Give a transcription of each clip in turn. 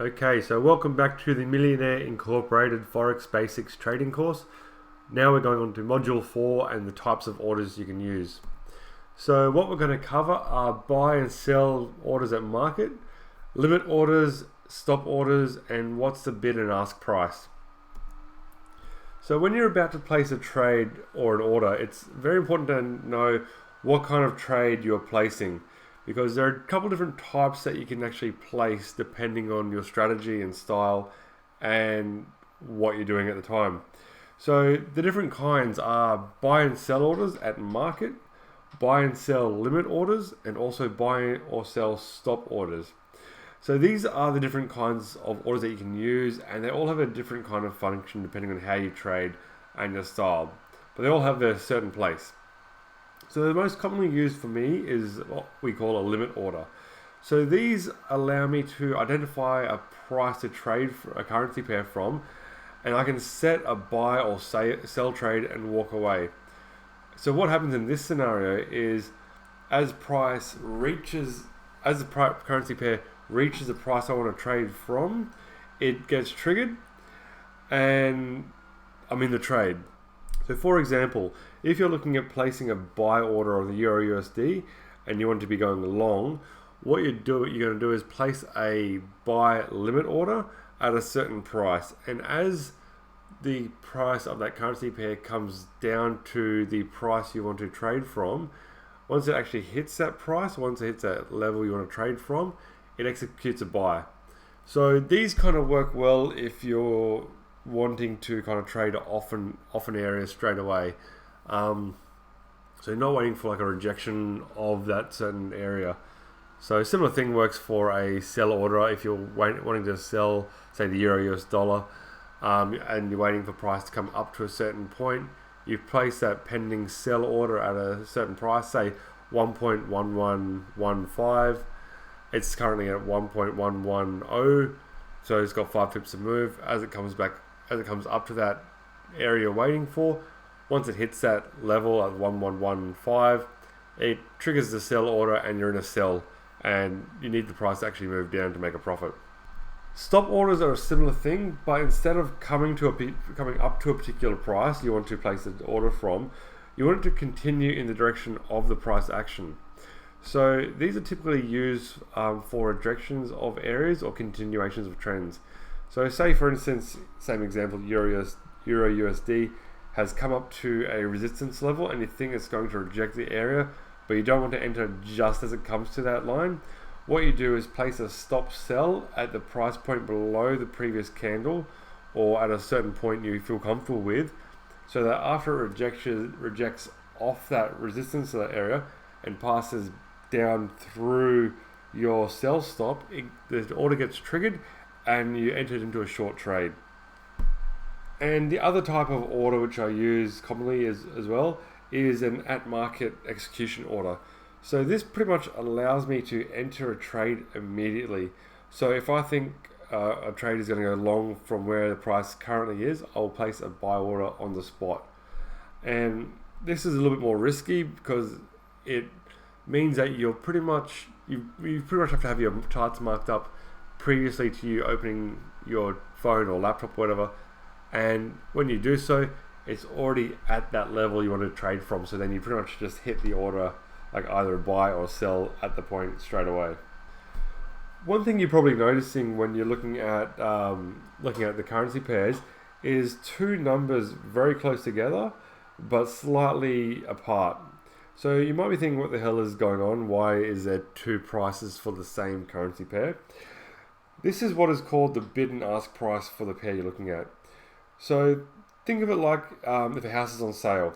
Okay, so welcome back to the Millionaire Incorporated Forex Basics trading course. Now we're going on to module 4 and the types of orders you can use. So what we're going to cover are buy and sell orders at market, limit orders, stop orders, and what's the bid and ask price. So when you're about to place a trade or an order, it's very important to know what kind of trade you're placing, because there are a couple different types that you can actually place depending on your strategy and style and what you're doing at the time. So the different kinds are buy and sell orders at market, buy and sell limit orders, and also buy or sell stop orders. So these are the different kinds of orders that you can use, and they all have a different kind of function depending on how you trade and your style, but they all have their certain place. So the most commonly used for me is what we call a limit order. So these allow me to identify a price to trade for a currency pair from, and I can set a buy or sell trade and walk away. So what happens in this scenario is as the currency pair reaches the price I want to trade from, it gets triggered and I'm in the trade. So for example, if you're looking at placing a buy order on the Euro USD and you want to be going long, what you're going to do is place a buy limit order at a certain price. And as the price of that currency pair comes down to the price you want to trade from, once it actually hits that price, once it hits that level you want to trade from, it executes a buy. So these kind of work well if you're wanting to kind of trade often areas straight away. So you're not waiting for like a rejection of that certain area. So a similar thing works for a sell order. If you're wanting to sell, say, the Euro US dollar, and you're waiting for price to come up to a certain point, you place that pending sell order at a certain price, say 1.1115. It's currently at 1.110, so it's got 5 pips to move. As it comes up to that area waiting for, once it hits that level at 1115, it triggers the sell order and you're in a sell, and you need the price to actually move down to make a profit. Stop orders are a similar thing, but instead of coming up to a particular price you want to place an order from, you want it to continue in the direction of the price action. So these are typically used for rejections of areas or continuations of trends. So say for instance, same example, Euro USD has come up to a resistance level and you think it's going to reject the area, but you don't want to enter just as it comes to that line. What you do is place a stop sell at the price point below the previous candle, or at a certain point you feel comfortable with, so that after it rejects off that resistance to that area and passes down through your sell stop, the order gets triggered and you enter it into a short trade. And the other type of order which I use commonly as well is an at market execution order. So this pretty much allows me to enter a trade immediately. So if I think a trade is going to go long from where the price currently is, I'll place a buy order on the spot. And this is a little bit more risky because it means that you pretty much have to have your charts marked up previously to you opening your phone or laptop or whatever, and when you do so, it's already at that level you want to trade from, so then you pretty much just hit the order, like either buy or sell at the point straight away. One thing you're probably noticing when you're looking at the currency pairs is two numbers very close together but slightly apart. So you might be thinking, what the hell is going on? Why is there two prices for the same currency pair? This is what is called the bid and ask price for the pair you're looking at. So think of it like if a house is on sale.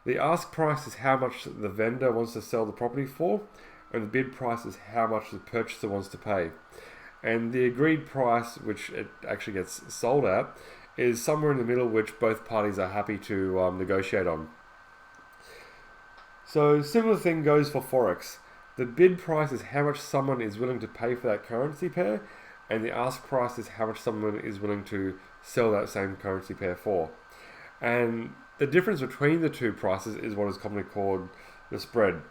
The ask price is how much the vendor wants to sell the property for, and the bid price is how much the purchaser wants to pay. And the agreed price, which it actually gets sold at, is somewhere in the middle, which both parties are happy to negotiate on. So similar thing goes for Forex. The bid price is how much someone is willing to pay for that currency pair, and the ask price is how much someone is willing to sell that same currency pair for. And the difference between the two prices is what is commonly called the spread.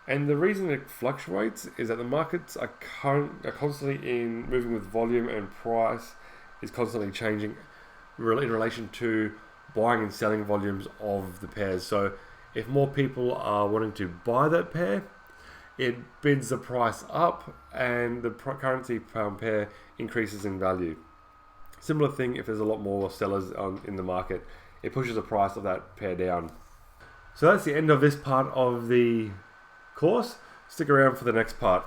And the reason it fluctuates is that the markets are constantly moving with volume, and price is constantly changing in relation to buying and selling volumes of the pairs. So if more people are wanting to buy that pair, it bids the price up, and the currency pound pair increases in value. Similar thing if there's a lot more sellers in the market, it pushes the price of that pair down. So that's the end of this part of the course. Stick around for the next part.